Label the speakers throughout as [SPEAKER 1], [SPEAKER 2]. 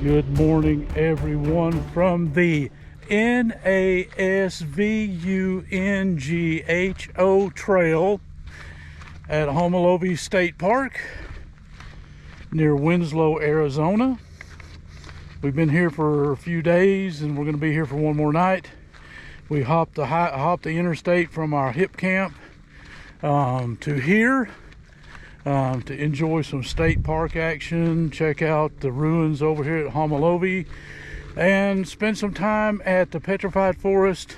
[SPEAKER 1] Good morning, everyone, from the NASVUNGHO Trail at Homolovi State Park near Winslow, Arizona. We've been here for a few days and we're going to be here for one more night. We hopped the interstate from our hip camp to here to enjoy some state park action, check out the ruins over here at Homolovi, and spend some time at the Petrified Forest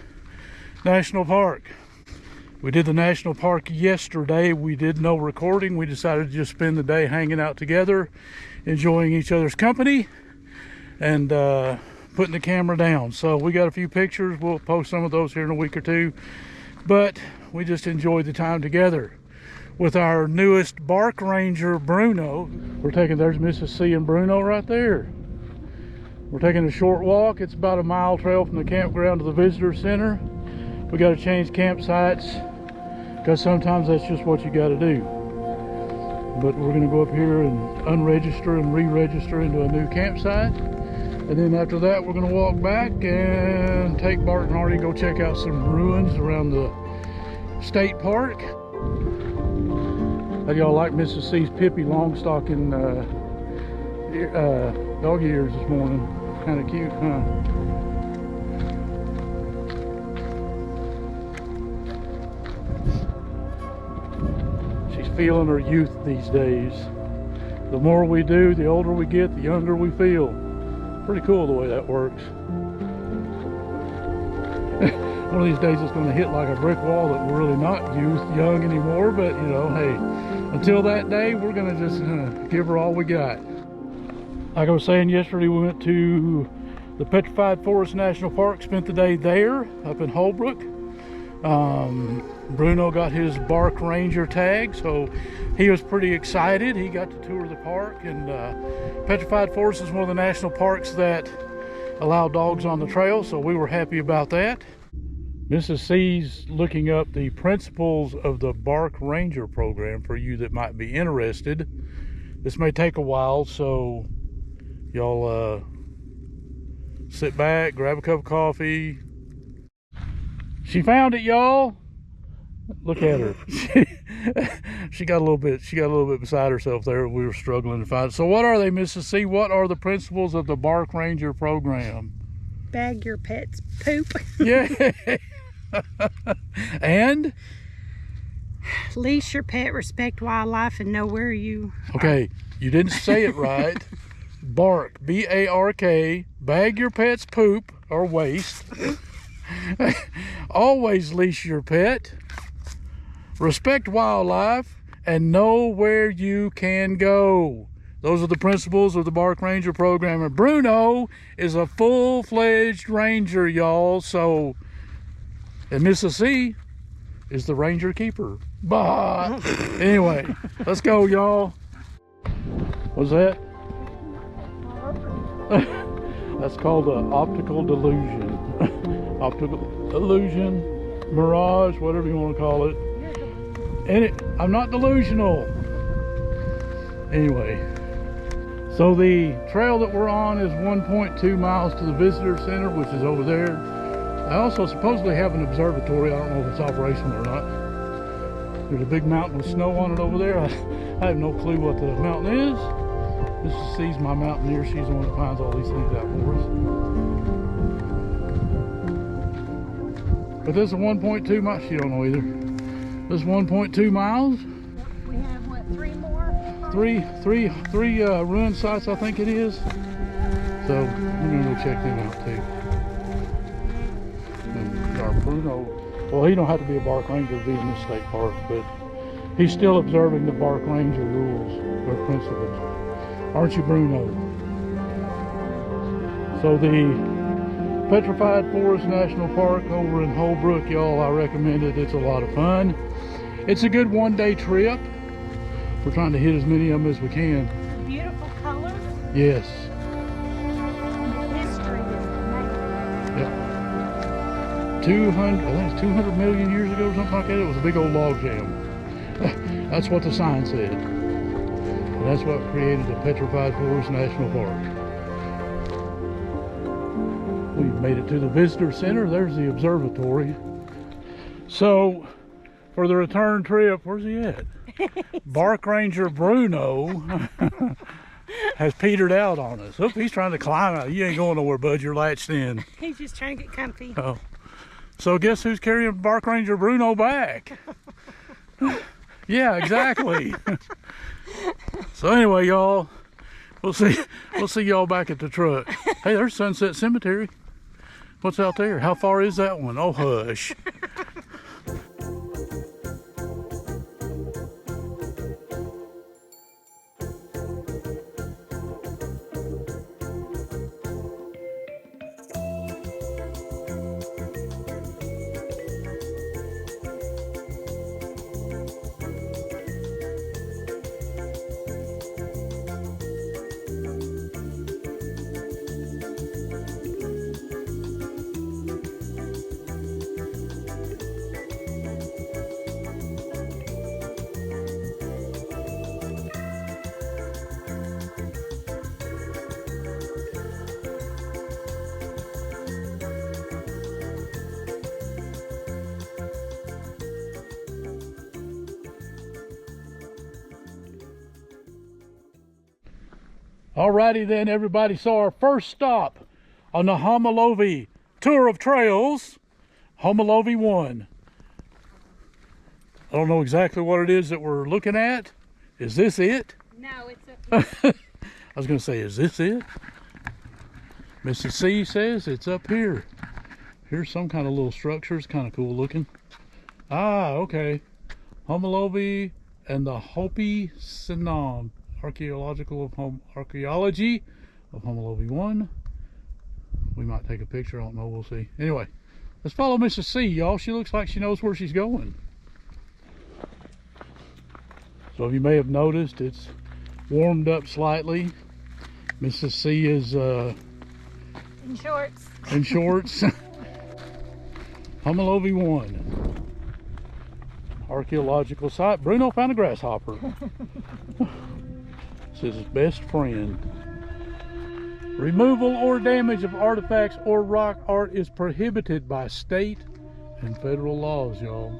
[SPEAKER 1] National Park. We did the national park yesterday. We did no recording. We decided to just spend the day hanging out together, enjoying each other's company, and putting the camera down. So we got a few pictures. We'll post some of those here in a week or two, but we just enjoyed the time together with our newest Bark Ranger, Bruno. We're taking, there's Mrs. C and Bruno right there. We're taking a short walk. It's about a mile trail from the campground to the visitor center. We got to change campsites because sometimes that's just what you got to do. But we're going to go up here and unregister and re-register into a new campsite. And then after that, we're going to walk back and take Bart and Artie go check out some ruins around the state park. How do y'all like Mrs. C's Pippi Longstocking dog ears this morning? Kind of cute, huh? She's feeling her youth these days. The more we do, the older we get, the younger we feel. Pretty cool the way that works. One of these days it's going to hit like a brick wall that we're really not young anymore, but you know, hey, until that day, we're going to just give her all we got. Like I was saying yesterday, we went to the Petrified Forest National Park, spent the day there up in Holbrook. Bruno got his Bark Ranger tag, so he was pretty excited. He got to tour the park, and Petrified Forest is one of the national parks that allow dogs on the trail, so we were happy about that. Mrs. C's looking up the principles of the Bark Ranger program for you that might be interested. This may take a while, so y'all sit back, grab a cup of coffee. She found it, y'all. Look at her. She got a little bit beside herself there. We were struggling to find it. So what are they, Mrs. C? What are the principles of the Bark Ranger program?
[SPEAKER 2] Bag your pet's poop.
[SPEAKER 1] Yeah. And
[SPEAKER 2] leash your pet, respect wildlife, and know where you
[SPEAKER 1] okay, you didn't say it right. Bark, B-A-R-K, bag your pet's poop or waste. Always leash your pet, respect wildlife, and know where you can go. Those are the principles of the Bark Ranger program. And Bruno is a full-fledged ranger, y'all. So, and Mrs. C is the ranger keeper. Bah! Anyway, let's go, y'all. What's that? That's called an optical delusion. Optical illusion, mirage, whatever you want to call it. And I'm not delusional. Anyway, so the trail that we're on is 1.2 miles to the visitor center, which is over there. I also supposedly have an observatory. I don't know if it's operational or not. There's a big mountain with snow on it over there. I have no clue what the mountain is. Mrs. C's my mountaineer. She's the one that finds all these things out for us. But this is 1.2 miles. She don't know either. This is 1.2 miles.
[SPEAKER 2] We have what, three more?
[SPEAKER 1] Three ruin sites, I think it is. So we're gonna go check them out too. And our Bruno, well, he don't have to be a Bark Ranger to be in this state park, but he's still observing the Bark Ranger rules or principles. Aren't you, Bruno? So the Petrified Forest National Park over in Holbrook, y'all, I recommend it. It's a lot of fun. It's a good one-day trip. We're trying to hit as many of them as we can.
[SPEAKER 2] Beautiful colors.
[SPEAKER 1] Yes.
[SPEAKER 2] The history is amazing.
[SPEAKER 1] Yep. 200, I think it's 200 million years ago or something like that. It was a big old log jam. That's what the sign said. And that's what created the Petrified Forest National Park. We made it to the visitor center. There's the observatory. So for the return trip, where's he at? Bark Ranger Bruno has petered out on us. Oop, he's trying to climb out. You ain't going nowhere, bud. You're latched in.
[SPEAKER 2] He's just trying to get comfy.
[SPEAKER 1] Oh. So guess who's carrying Bark Ranger Bruno back? Yeah, exactly. So anyway, y'all, we'll see y'all back at the truck. Hey, there's Sunset Cemetery. What's out there? How far is that one? Oh, hush. Alrighty then, everybody. So our first stop on the Homolovi tour of trails, Homolovi 1. I don't know exactly what it is that we're looking at. Is this it?
[SPEAKER 2] No, it's up here.
[SPEAKER 1] I was going to say, is this it? Mrs. C says it's up here. Here's some kind of little structure. It's kind of cool looking. Ah, okay. Homolovi and the Hopi Sinam. Archaeology of Homolovi 1. We might take a picture, I don't know, we'll see. Anyway, let's follow Mrs. C, y'all. She looks like she knows where she's going. So you may have noticed it's warmed up slightly. Mrs. C is
[SPEAKER 2] in shorts.
[SPEAKER 1] In shorts. Homolovi 1. Archaeological site. Bruno found a grasshopper. His best friend. Removal or damage of artifacts or rock art is prohibited by state and federal laws, y'all.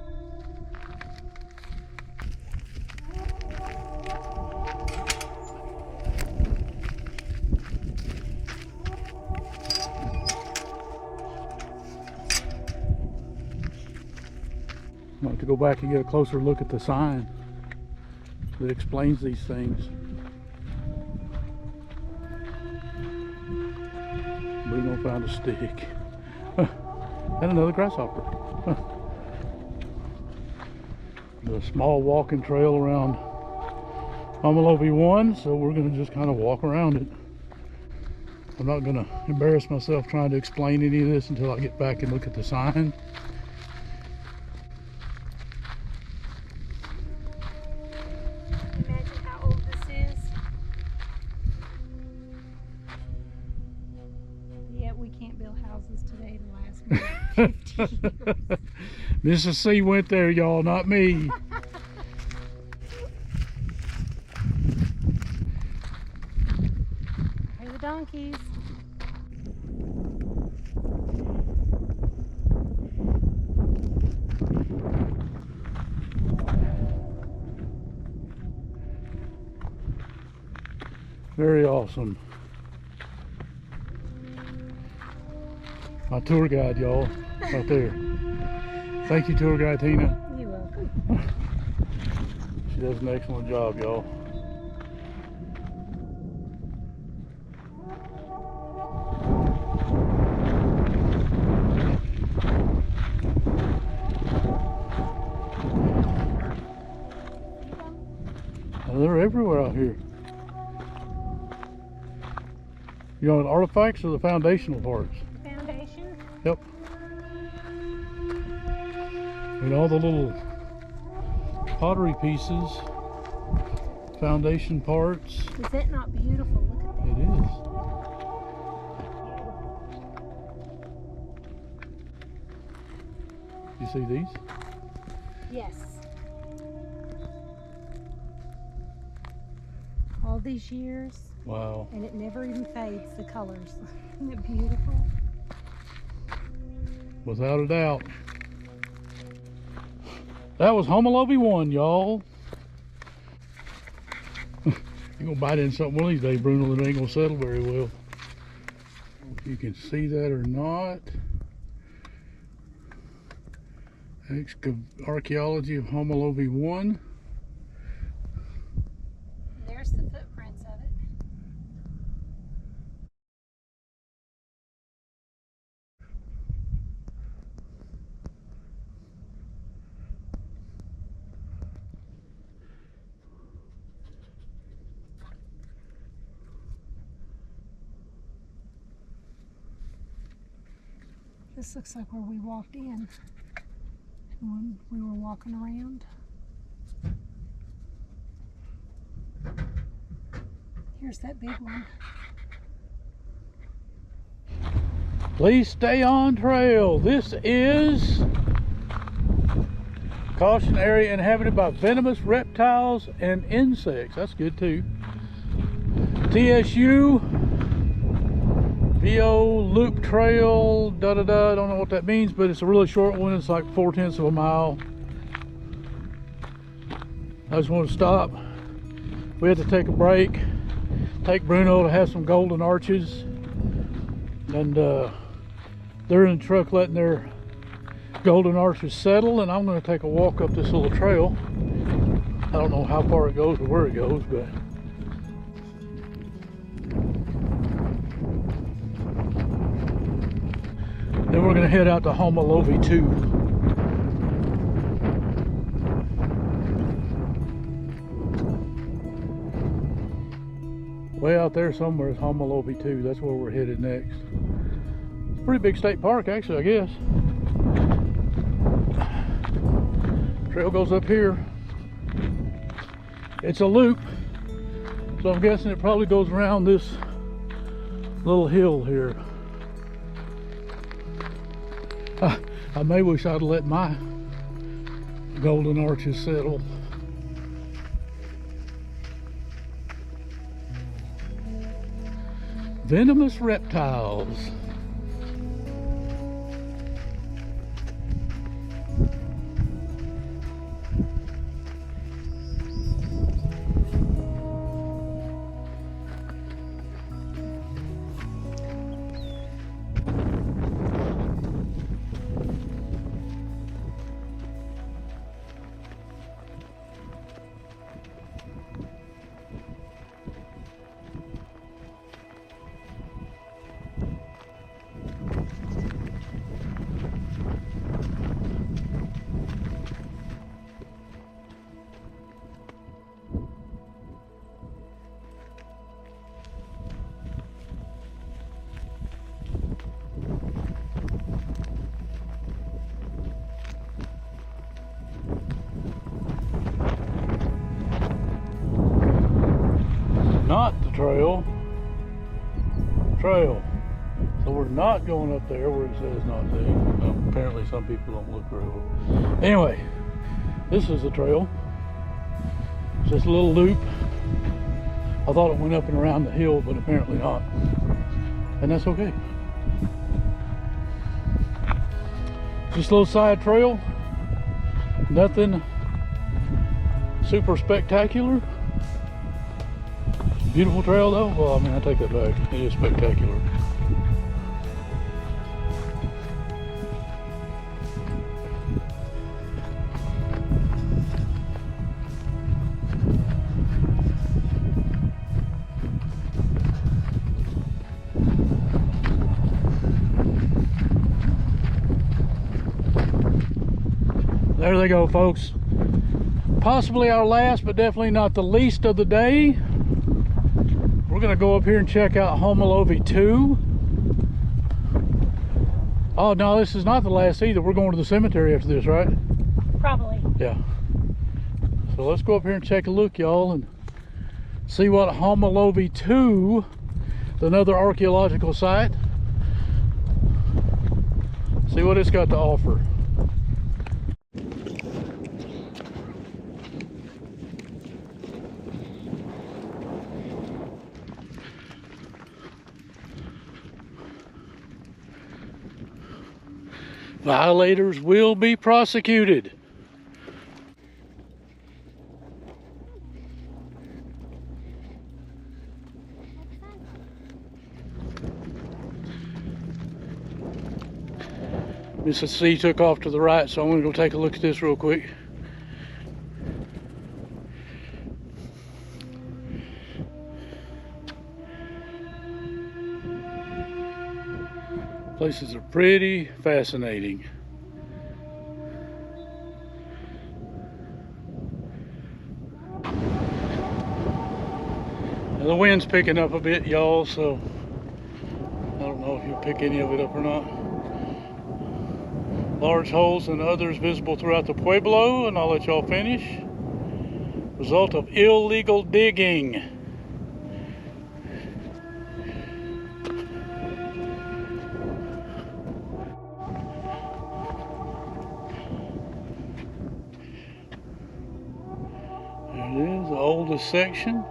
[SPEAKER 1] I'm going to go back and get a closer look at the sign that explains these things. Bruno found a stick. And another grasshopper. There's a small walking trail around Homolovi 1, so we're going to just kind of walk around it. I'm not going to embarrass myself trying to explain any of this until I get back and look at the sign.
[SPEAKER 2] Imagine how old this is. Yeah, we can't build houses today to last more than 50 years.
[SPEAKER 1] Mrs. C went there, y'all, not me.
[SPEAKER 2] Here are the donkeys.
[SPEAKER 1] Very awesome. My tour guide, y'all, right there. Thank you, tour guide Tina.
[SPEAKER 2] You're welcome.
[SPEAKER 1] She does an excellent job, y'all. They're everywhere out here. You know, the artifacts or the foundational parts?
[SPEAKER 2] Foundation?
[SPEAKER 1] Yep. And all the little pottery pieces, foundation parts.
[SPEAKER 2] Is that not beautiful? Look at that.
[SPEAKER 1] It is. You see these?
[SPEAKER 2] Yes. All these years.
[SPEAKER 1] Wow.
[SPEAKER 2] And it never even fades, the colors. Isn't it beautiful?
[SPEAKER 1] without a doubt. That was Homolovi 1, y'all. You're gonna bite in something one of these days, Bruno, that ain't gonna settle very well. If you can see that or not. Archaeology of Homolovi 1.
[SPEAKER 2] There's the footprints of it. This looks like where we walked in when we were walking around. Here's that big one.
[SPEAKER 1] Please stay on trail. This is caution area inhabited by venomous reptiles and insects. That's good too. TSU VO Loop Trail, I don't know what that means, but it's a really short one. It's like 4/10 of a mile. I just want to stop. We had to take a break, take Bruno to have some golden arches, and they're in the truck letting their golden arches settle, and I'm going to take a walk up this little trail. I don't know how far it goes or where it goes, but then we're going to head out to Homolovi 2. Way out there somewhere is Homolovi 2. That's where we're headed next. It's a pretty big state park, actually, I guess. Trail goes up here. It's a loop, so I'm guessing it probably goes around this little hill here. I may wish I'd let my golden arches settle. Venomous reptiles. Not the trail. So we're not going up there where it says not to. Well, apparently some people don't look real. Anyway, this is the trail. It's just a little loop. I thought it went up and around the hill, but apparently not. And that's okay. Just a little side trail. Nothing super spectacular. Beautiful trail though. Well, I mean, I take that back. It is spectacular. There they go, folks. Possibly our last, but definitely not the least of the day. We're gonna go up here and check out Homolovi 2. Oh no, this is not the last either. We're going to the cemetery after this, right?
[SPEAKER 2] Probably.
[SPEAKER 1] Yeah. So let's go up here and take a look, y'all, and see what Homolovi 2, another archaeological site, see what it's got to offer. Violators will be prosecuted. Mrs. C took off to the right, so I'm going to go take a look at this real quick. Places are pretty fascinating. Now the wind's picking up a bit, y'all, so I don't know if you'll pick any of it up or not. Large holes and others visible throughout the pueblo, and I'll let y'all finish. Result of illegal digging. There it is, the oldest section,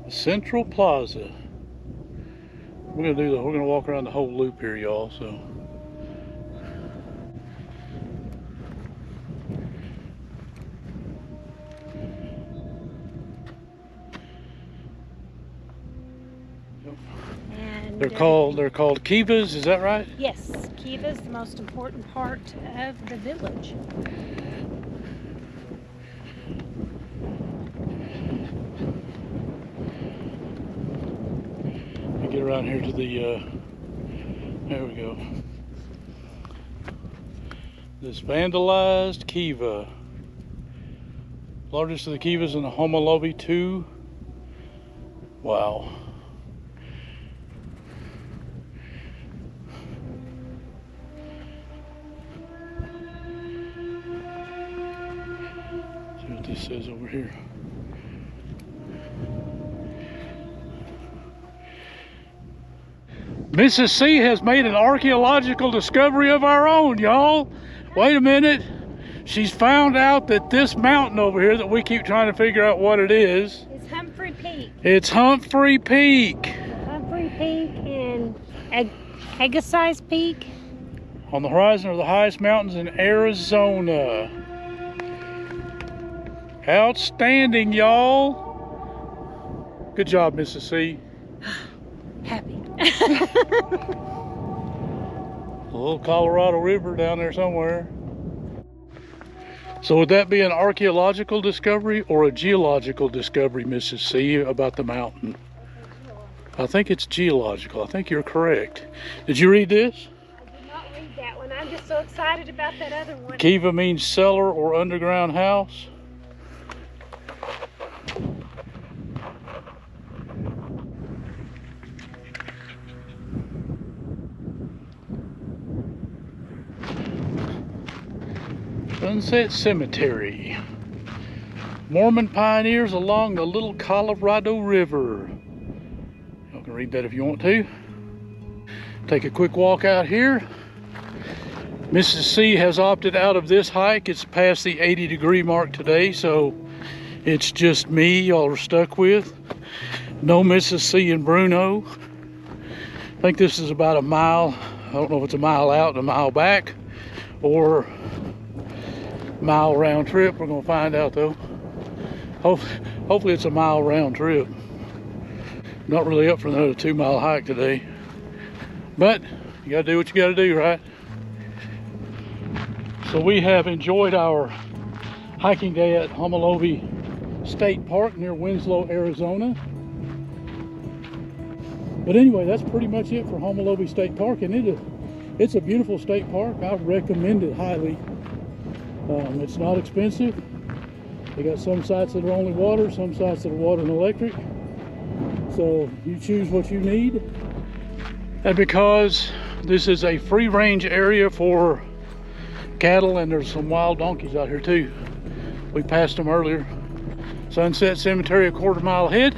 [SPEAKER 1] the Central Plaza. We're gonna walk around the whole loop here, y'all, so. They're called kivas, is that right?
[SPEAKER 2] Yes, kiva is the most important part of the village.
[SPEAKER 1] Let me get around here to the, there we go. This vandalized kiva. Largest of the kivas in the Homolovi 2. Wow. See what this says over here. Mrs. C has made an archaeological discovery of our own, y'all. Wait a minute. She's found out that this mountain over here that we keep trying to figure out what it is.
[SPEAKER 2] It's Humphrey Peak.
[SPEAKER 1] It's Humphrey Peak.
[SPEAKER 2] Humphrey Peak and Agassiz Peak.
[SPEAKER 1] On the horizon are the highest mountains in Arizona. Outstanding, y'all. Good job, Mrs. C.
[SPEAKER 2] Happy.
[SPEAKER 1] A little Colorado River down there somewhere. So would that be an archaeological discovery or a geological discovery, Mrs. C, about the mountain? I think it's geological. I think you're correct. Did you read this?
[SPEAKER 2] I did not read that one. I'm just so excited about that other one.
[SPEAKER 1] Kiva means cellar or underground house. Sunset Cemetery. Mormon pioneers along the little Colorado River. You can read that if you want to. Take a quick walk out here. Mrs. C has opted out of this hike. It's past the 80-degree mark today, so it's just me y'all are stuck with. No Mrs. C and Bruno. I think this is about a mile. I don't know if it's a mile out and a mile back or mile round trip. We're gonna find out though. Hopefully it's a mile round trip. Not really up for another 2-mile hike today, but you gotta do what you gotta do, right? So we have enjoyed our hiking day at Homolovi State Park near Winslow, Arizona. But anyway, that's pretty much it for Homolovi State Park, and it's a beautiful state park. I recommend it highly. It's not expensive. They got some sites that are only water, some sites that are water and electric. So you choose what you need. And because this is a free range area for cattle, and there's some wild donkeys out here too. We passed them earlier. Sunset Cemetery, a quarter-mile ahead.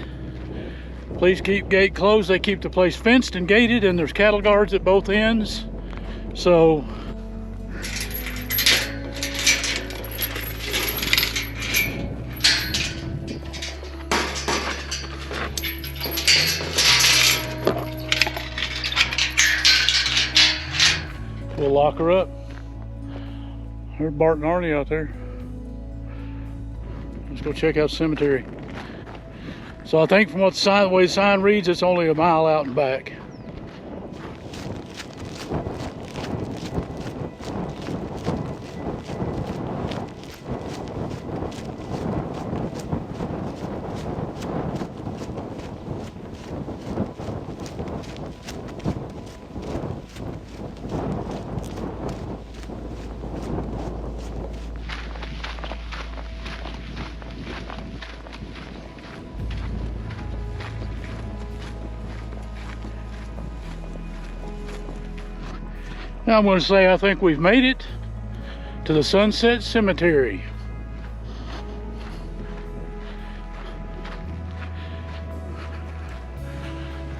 [SPEAKER 1] Please keep gate closed. They keep the place fenced and gated, and there's cattle guards at both ends. So we'll lock her up. There's Bart and Arnie out there. Let's go check out the cemetery. So I think from what the way the sign reads, it's only a mile out and back. Now I'm going to say I think we've made it to the Sunset Cemetery.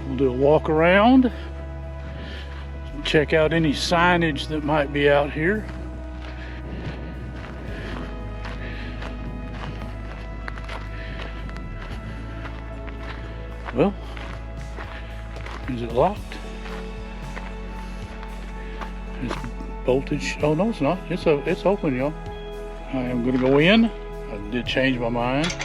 [SPEAKER 1] We'll do a walk around, check out any signage that might be out here. Well, is it locked? It's voltage. Oh no, it's not. It's open, y'all. I am gonna go in. I did change my mind.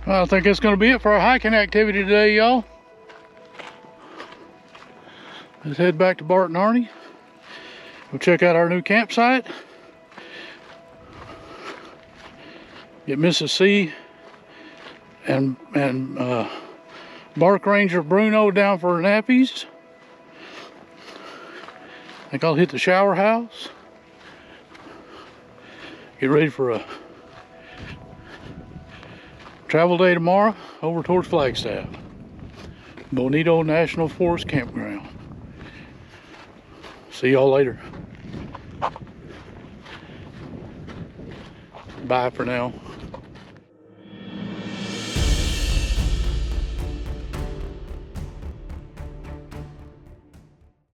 [SPEAKER 1] Well, I think that's going to be it for our hiking activity today, y'all. Let's head back to Bart and Arnie. We'll check out our new campsite. Get Mrs. C and Bark Ranger Bruno down for nappies. I think I'll hit the shower house. Get ready for a travel day tomorrow over towards Flagstaff. Bonito National Forest Campground. See y'all later. Bye for now.